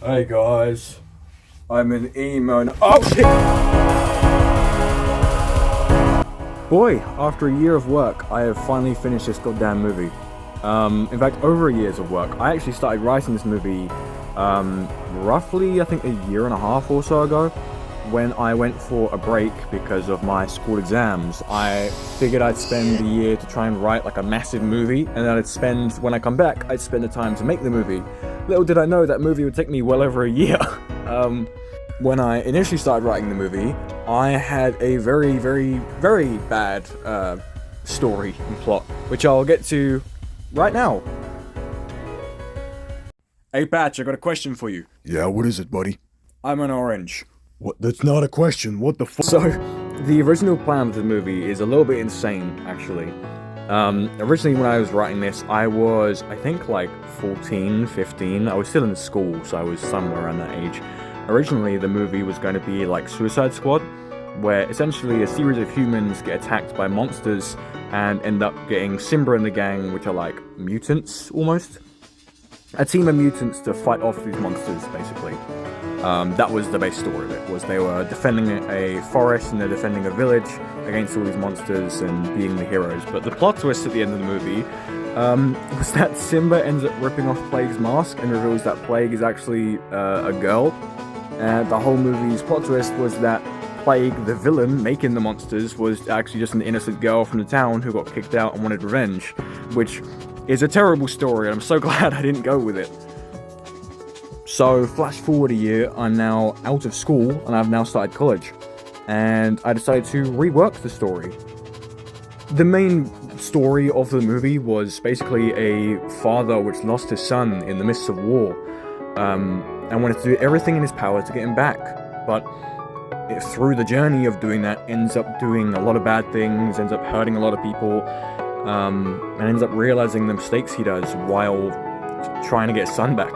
Hey guys, I'm an emo and oh shit! Boy, after a year of work, I have finally finished this goddamn movie. In fact, over a year's of work. I actually started writing this movie, roughly, I think a year and a half or so ago, when I went for a break because of my school exams. I figured I'd spend the year to try and write like a massive movie, and then when I come back, I'd spend the time to make the movie. Little did I know that movie would take me well over a year. When I initially started writing the movie, I had a very, very, very bad story and plot, which I'll get to right now. Hey Patch, I got a question for you. Yeah, what is it, buddy? I'm an orange. What? That's not a question. What the fuck? So, the original plan of the movie is a little bit insane, actually. Originally when I was writing this, I was, I think, like 14, 15. I was still in school, so I was somewhere around that age. Originally, the movie was going to be like Suicide Squad, where essentially a series of humans get attacked by monsters and end up getting Simba and the gang, which are like mutants, almost. A team of mutants to fight off these monsters, basically. That was the base story of it, was they were defending a forest and they're defending a village against all these monsters and being the heroes. But the plot twist at the end of the movie was that Simba ends up ripping off Plague's mask and reveals that Plague is actually a girl. And the whole movie's plot twist was that Plague, the villain making the monsters, was actually just an innocent girl from the town who got kicked out and wanted revenge, which is a terrible story, and I'm so glad I didn't go with it. So, flash forward a year, I'm now out of school, and I've now started college, and I decided to rework the story. The main story of the movie was basically a father which lost his son in the midst of war, and wanted to do everything in his power to get him back, but through the journey of doing that, ends up doing a lot of bad things, ends up hurting a lot of people, and ends up realizing the mistakes he does while trying to get his son back.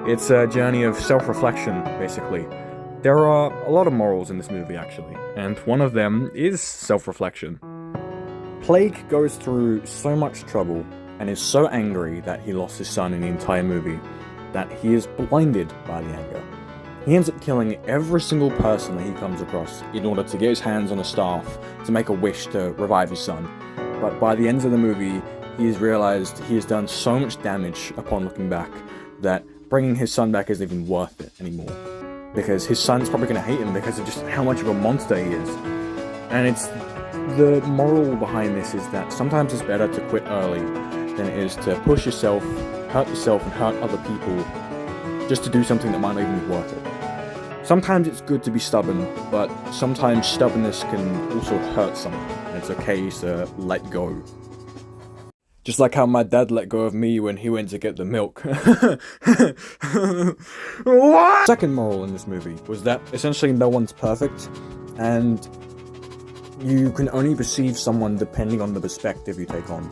It's a journey of self-reflection, basically. There are a lot of morals in this movie, actually, and one of them is self-reflection. Plague goes through so much trouble and is so angry that he lost his son in the entire movie that he is blinded by the anger. He ends up killing every single person that he comes across in order to get his hands on a staff to make a wish to revive his son. But by the end of the movie, he has realized he has done so much damage upon looking back that bringing his son back isn't even worth it anymore. Because his son's probably going to hate him because of just how much of a monster he is. And it's the moral behind this is that sometimes it's better to quit early than it is to push yourself, and hurt other people just to do something that might not even be worth it. Sometimes it's good to be stubborn, but sometimes stubbornness can also hurt someone, and it's okay to let go. Just like how my dad let go of me when he went to get the milk. What? Second moral in this movie was that essentially no one's perfect, and you can only perceive someone depending on the perspective you take on.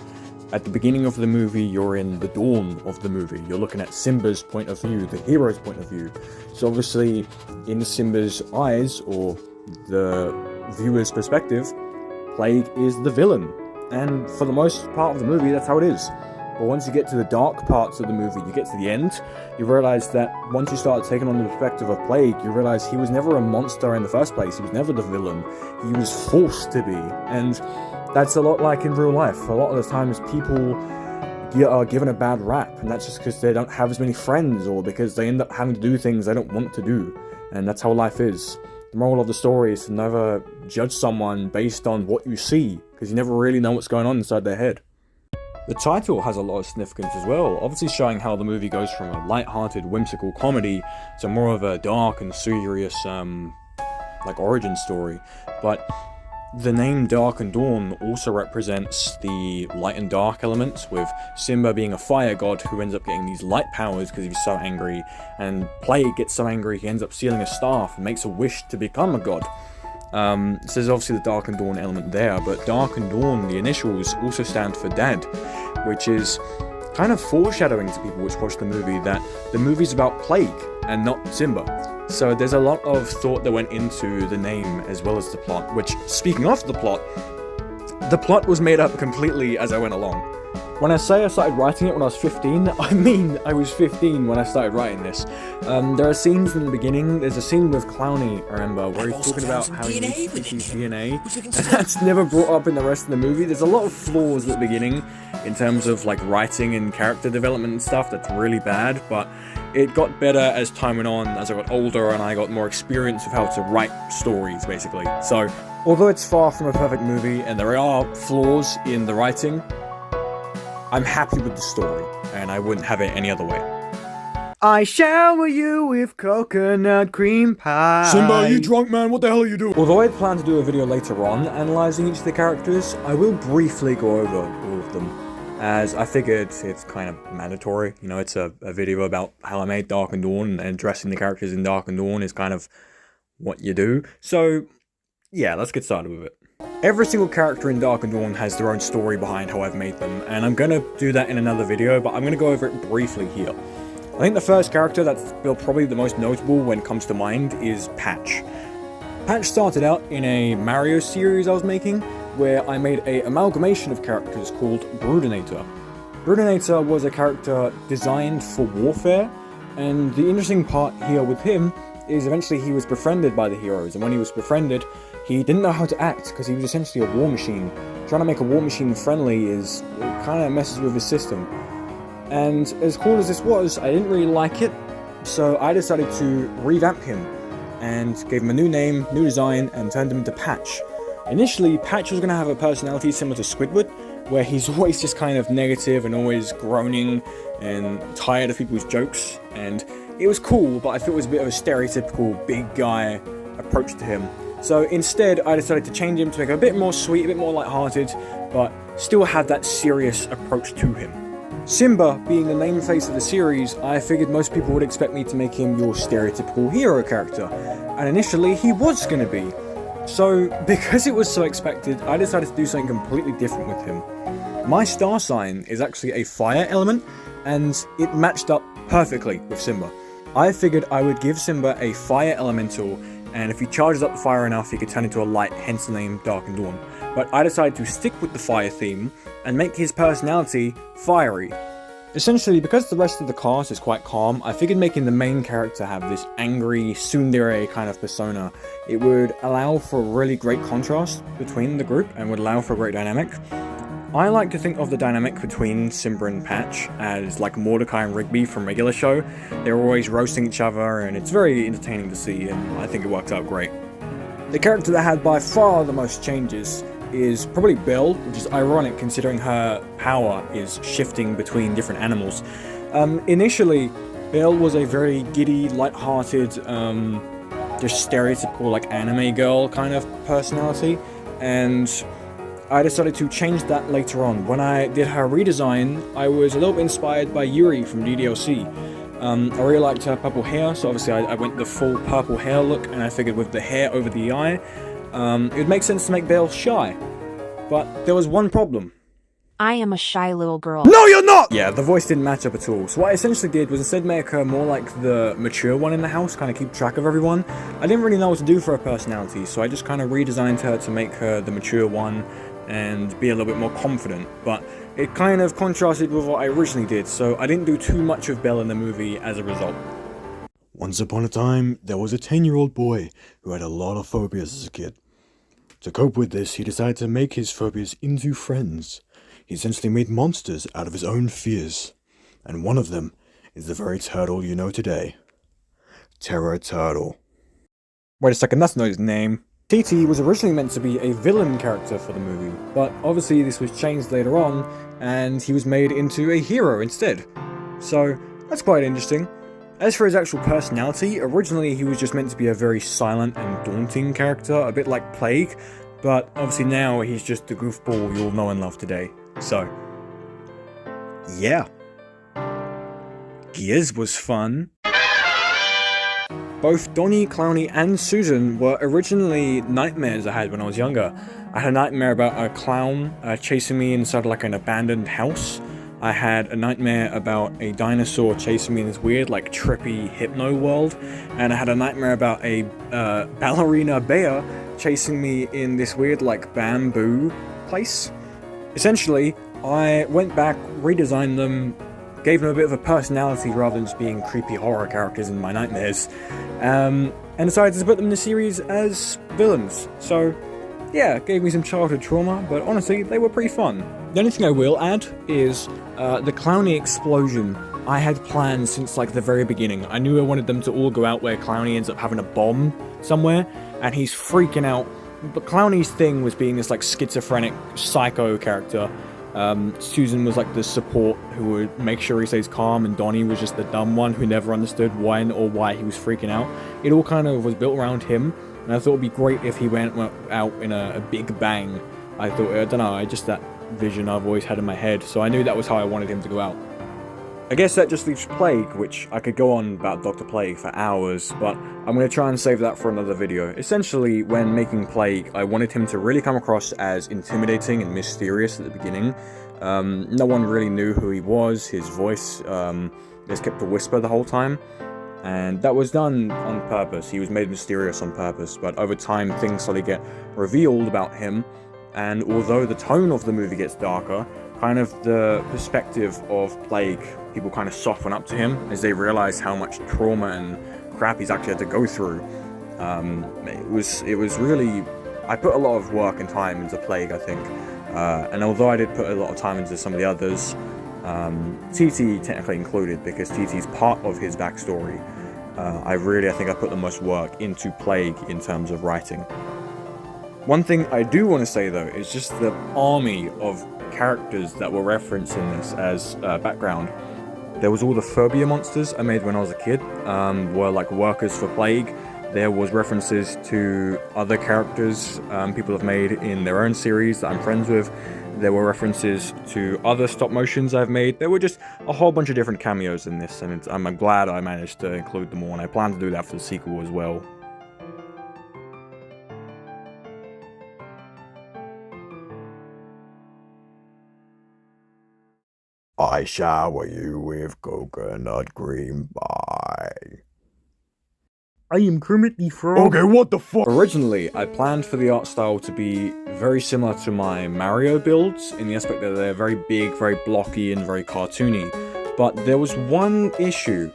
At the beginning of the movie, you're in the dawn of the movie. You're looking at Simba's point of view, the hero's point of view. So obviously, in Simba's eyes, or the viewer's perspective, Plague is the villain. And for the most part of the movie, that's how it is. But once you get to the dark parts of the movie, you get to the end, you realize that once you start taking on the perspective of Plague, you realize he was never a monster in the first place. He was never the villain. He was forced to be. And that's a lot like in real life. A lot of the times people are given a bad rap, and that's just because they don't have as many friends, or because they end up having to do things they don't want to do. And that's how life is. The moral of the story is to never judge someone based on what you see, because you never really know what's going on inside their head. The title has a lot of significance as well, obviously showing how the movie goes from a light-hearted, whimsical comedy to more of a dark and serious, origin story. But the name Dark and Dawn also represents the light and dark elements, with Simba being a fire god who ends up getting these light powers because he's so angry, and Plague gets so angry he ends up stealing a staff and makes a wish to become a god. So there's obviously the Dark and Dawn element there, but Dark and Dawn, the initials, also stand for Dad, which is kind of foreshadowing to people which watch the movie that the movie's about Plague and not Simba. So there's a lot of thought that went into the name as well as the plot, which, speaking of the plot was made up completely as I went along. When I say I started writing it when I was 15, I mean I was 15 when I started writing this. There are scenes in the beginning. There's a scene with Clowny, I remember, where he's talking about how he needs to fix his DNA, and that's never brought up in the rest of the movie. There's a lot of flaws at the beginning in terms of like writing and character development and stuff that's really bad, but it got better as time went on, as I got older and I got more experience of how to write stories, basically. So, although it's far from a perfect movie and there are flaws in the writing, I'm happy with the story, and I wouldn't have it any other way. I shower you with coconut cream pie. Simba, you drunk, man? What the hell are you doing? Although I plan to do a video later on analysing each of the characters, I will briefly go over all of them, as I figured it's kind of mandatory. You know, it's a video about how I made Dark and Dawn, and addressing the characters in Dark and Dawn is kind of what you do. So, yeah, let's get started with it. Every single character in Dark and Dawn has their own story behind how I've made them, and I'm gonna do that in another video, but I'm gonna go over it briefly here. I think the first character that's probably the most notable when it comes to mind is Patch. Patch started out in a Mario series I was making, where I made an amalgamation of characters called Broodinator. Broodinator was a character designed for warfare, and the interesting part here with him is eventually he was befriended by the heroes, and when he was befriended, he didn't know how to act because he was essentially a war machine. Trying to make a war machine friendly kind of messes with his system. And as cool as this was, I didn't really like it, so I decided to revamp him and gave him a new name, new design, and turned him into Patch. Initially, Patch was going to have a personality similar to Squidward, where he's always just kind of negative and always groaning and tired of people's jokes, and it was cool, but I thought it was a bit of a stereotypical big guy approach to him. So instead, I decided to change him to make him a bit more sweet, a bit more lighthearted, but still have that serious approach to him. Simba, being the main face of the series, I figured most people would expect me to make him your stereotypical hero character, and initially he was going to be. So, because it was so expected, I decided to do something completely different with him. My star sign is actually a fire element, and it matched up perfectly with Simba. I figured I would give Simba a fire elemental, and if he charges up the fire enough, he could turn into a light, hence the name Dark and Dawn. But I decided to stick with the fire theme and make his personality fiery. Essentially, because the rest of the cast is quite calm, I figured making the main character have this angry tsundere kind of persona, it would allow for a really great contrast between the group and would allow for a great dynamic. I like to think of the dynamic between Simba and Patch as like Mordecai and Rigby from Regular Show. They're always roasting each other, and it's very entertaining to see, and I think it works out great. The character that had by far the most changes is probably Belle, which is ironic considering her power is shifting between different animals. Initially, Belle was a very giddy, light-hearted, just stereotypical like anime girl kind of personality, and I decided to change that later on. When I did her redesign, I was a little bit inspired by Yuri from DDLC. I really liked her purple hair, so obviously I went the full purple hair look, and I figured with the hair over the eye, it would make sense to make Belle shy. But there was one problem. I am a shy little girl. No, you're not! Yeah, the voice didn't match up at all. So what I essentially did was instead make her more like the mature one in the house, kind of keep track of everyone. I didn't really know what to do for her personality, so I just kind of redesigned her to make her the mature one and be a little bit more confident. But it kind of contrasted with what I originally did, so I didn't do too much of Belle in the movie as a result. Once upon a time, there was a 10-year-old boy who had a lot of phobias as a kid. To cope with this, he decided to make his phobias into friends. He essentially made monsters out of his own fears. And one of them is the very turtle you know today. Terror Turtle. Wait a second, that's not his name. TT was originally meant to be a villain character for the movie, but obviously this was changed later on, and he was made into a hero instead. So, that's quite interesting. As for his actual personality, originally he was just meant to be a very silent and daunting character, a bit like Plague, but obviously now he's just the goofball you'll know and love today. So, yeah. Gears was fun. Both Donnie, Clowny, and Susan were originally nightmares I had when I was younger. I had a nightmare about a clown chasing me inside like an abandoned house. I had a nightmare about a dinosaur chasing me in this weird, like, trippy hypno world. And I had a nightmare about a ballerina bear chasing me in this weird, like, bamboo place. Essentially, I went back, redesigned them, gave them a bit of a personality rather than just being creepy horror characters in my nightmares, and decided to put them in the series as villains. So, yeah, it gave me some childhood trauma, but honestly, they were pretty fun. The only thing I will add is the Clowny explosion. I had plans since like the very beginning. I knew I wanted them to all go out where Clowny ends up having a bomb somewhere, and he's freaking out. But Clowny's thing was being this like schizophrenic psycho character. Susan was like the support who would make sure he stays calm, and Donnie was just the dumb one who never understood when or why he was freaking out. It all kind of was built around him, and I thought it'd be great if he went out in a big bang. I thought, I don't know, just that vision I've always had in my head, so I knew that was how I wanted him to go out. I guess that just leaves Plague, which I could go on about Dr. Plague for hours, but I'm going to try and save that for another video. Essentially, when making Plague, I wanted him to really come across as intimidating and mysterious at the beginning. No one really knew who he was, his voice just kept a whisper the whole time, and that was done on purpose. He was made mysterious on purpose, but over time things slowly get revealed about him, and although the tone of the movie gets darker, kind of the perspective of Plague, people kind of soften up to him as they realize how much trauma and crap he's actually had to go through. It was really, I put a lot of work and time into Plague, I think, and although I did put a lot of time into some of the others, TT technically included, because TT's part of his backstory, I think I put the most work into Plague in terms of writing. One thing I do want to say though is just the army of characters that were referenced in this as background. There was all the phobia monsters I made when I was a kid, were like workers for Plague. There was references to other characters people have made in their own series that I'm friends with. There were references to other stop motions I've made. There were just a whole bunch of different cameos in this, and I'm glad I managed to include them all, and I plan to do that for the sequel as well. I shower you with coconut cream pie. I am Kermit the Frog. Okay, what the fuck? Originally, I planned for the art style to be very similar to my Mario builds, in the aspect that they're very big, very blocky, and very cartoony. But there was one issue.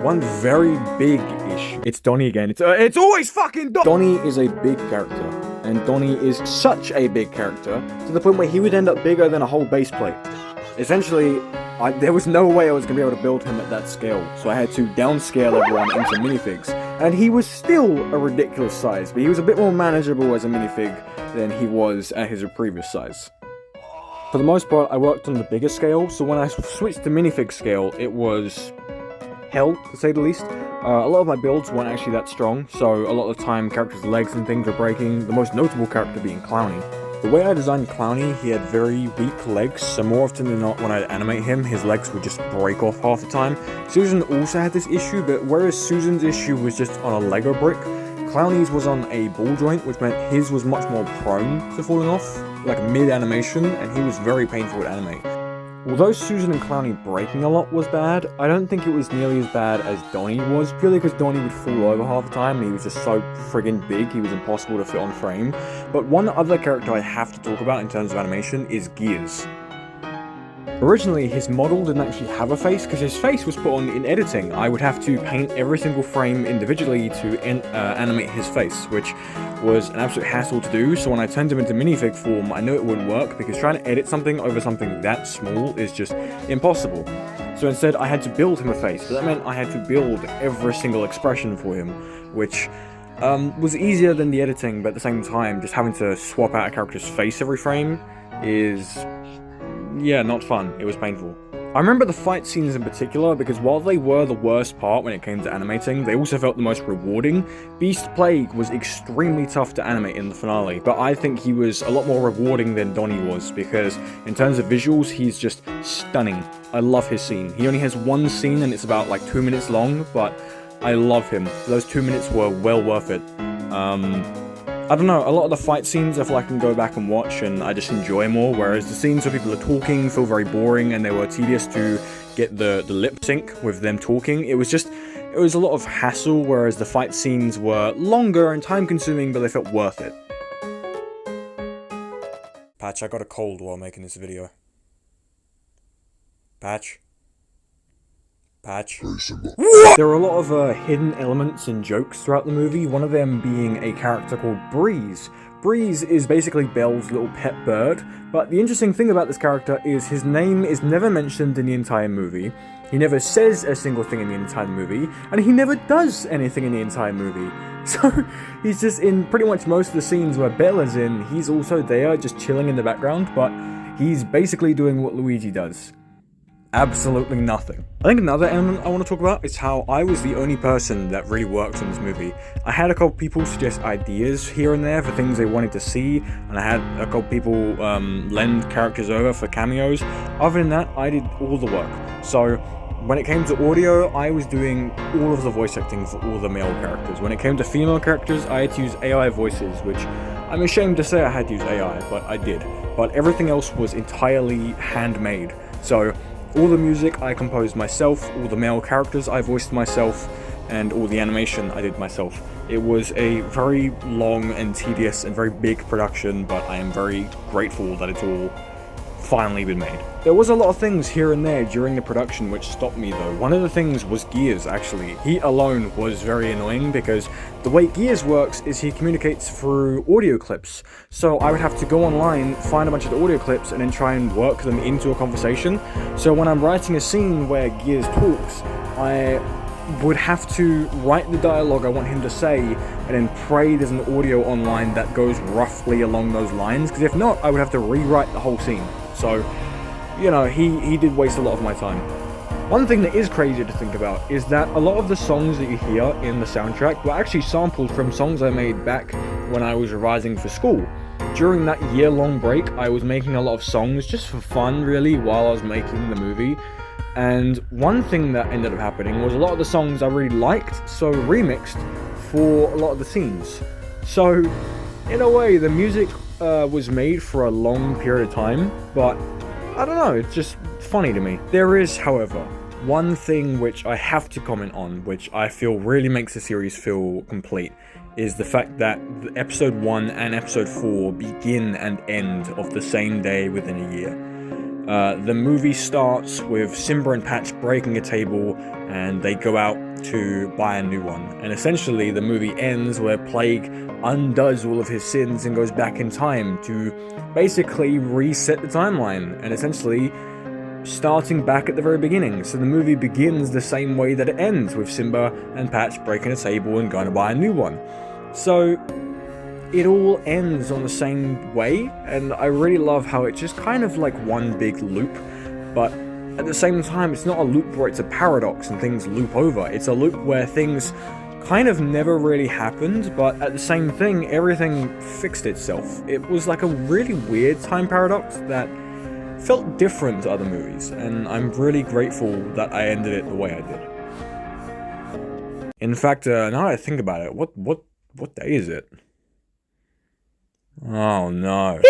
One very big issue. It's Donnie again. It's always fucking Donnie is a big character. And Donnie is such a big character, to the point where he would end up bigger than a whole base plate. Essentially, there was no way I was going to be able to build him at that scale, so I had to downscale everyone into minifigs. And he was still a ridiculous size, but he was a bit more manageable as a minifig than he was at his previous size. For the most part, I worked on the bigger scale, so when I switched to minifig scale, it was hell, to say the least. A lot of my builds weren't actually that strong, so a lot of the time characters' legs and things were breaking, the most notable character being Clowny. The way I designed Clowny, he had very weak legs, so more often than not when I'd animate him, his legs would just break off half the time. Susan also had this issue, but whereas Susan's issue was just on a Lego brick, Clowny's was on a ball joint, which meant his was much more prone to falling off, like mid-animation, and he was very painful to animate. Although Susan and Clowny breaking a lot was bad, I don't think it was nearly as bad as Donnie was, purely because Donnie would fall over half the time and he was just so friggin' big, he was impossible to fit on frame. But one other character I have to talk about in terms of animation is Gears. Originally, his model didn't actually have a face, because his face was put on in editing. I would have to paint every single frame individually to animate his face, which was an absolute hassle to do, so when I turned him into minifig form, I knew it wouldn't work, because trying to edit something over something that small is just impossible. So instead, I had to build him a face, but that meant I had to build every single expression for him, which was easier than the editing, but at the same time, just having to swap out a character's face every frame is... yeah, not fun. It was painful. I remember the fight scenes in particular, because while they were the worst part when it came to animating, they also felt the most rewarding. Beast Plague was extremely tough to animate in the finale, but I think he was a lot more rewarding than Donnie was, because in terms of visuals, he's just stunning. I love his scene. He only has one scene and it's about like 2 minutes long, but I love him. Those 2 minutes were well worth it. I don't know, a lot of the fight scenes I feel like I can go back and watch and I just enjoy more, whereas the scenes where people are talking feel very boring and they were tedious to get the lip sync with them talking. It was a lot of hassle, whereas the fight scenes were longer and time consuming, but they felt worth it. Patch, I got a cold while making this video. Patch? Patch? There are a lot of hidden elements and jokes throughout the movie, one of them being a character called Breeze. Breeze is basically Belle's little pet bird, but the interesting thing about this character is his name is never mentioned in the entire movie, he never says a single thing in the entire movie, and he never does anything in the entire movie. So, he's just in pretty much most of the scenes where Belle is in, he's also there, just chilling in the background, but he's basically doing what Luigi does. Absolutely nothing. I think another element I want to talk about is how I was the only person that really worked on this movie. I had a couple people suggest ideas here and there for things they wanted to see, and I had a couple people lend characters over for cameos. Other than that, I did all the work. So, when it came to audio, I was doing all of the voice acting for all the male characters. When it came to female characters, I had to use AI voices, which I'm ashamed to say I had to use AI, but I did. But everything else was entirely handmade. So, all the music I composed myself, all the male characters I voiced myself, and all the animation I did myself. It was a very long and tedious and very big production, but I am very grateful that it's all finally been made. There was a lot of things here and there during the production which stopped me though. One of the things was Gears, actually. He alone was very annoying because the way Gears works is he communicates through audio clips. So I would have to go online, find a bunch of the audio clips, and then try and work them into a conversation. So when I'm writing a scene where Gears talks, I would have to write the dialogue I want him to say, and then pray there's an audio online that goes roughly along those lines, because if not, I would have to rewrite the whole scene. So, you know, he did waste a lot of my time. One thing that is crazy to think about is that a lot of the songs that you hear in the soundtrack were actually sampled from songs I made back when I was revising for school. During that year-long break, I was making a lot of songs just for fun, really, while I was making the movie. And one thing that ended up happening was a lot of the songs I really liked, so remixed for a lot of the scenes. So, in a way, the music was made for a long period of time, but I don't know, it's just funny to me. There is, however, one thing which I have to comment on, which I feel really makes the series feel complete, is the fact that episode 1 and episode 4 begin and end of the same day within a year. The movie starts with Simba and Patch breaking a table, and they go out to buy a new one. And essentially, the movie ends where Plague undoes all of his sins and goes back in time to basically reset the timeline, and essentially starting back at the very beginning. So the movie begins the same way that it ends, with Simba and Patch breaking a table and going to buy a new one. So it all ends on the same way, and I really love how it's just kind of like one big loop, but at the same time, it's not a loop where it's a paradox and things loop over. It's a loop where things kind of never really happened, but at the same thing, everything fixed itself. It was like a really weird time paradox that felt different to other movies, and I'm really grateful that I ended it the way I did. In fact, now that I think about it, what day is it? Oh no.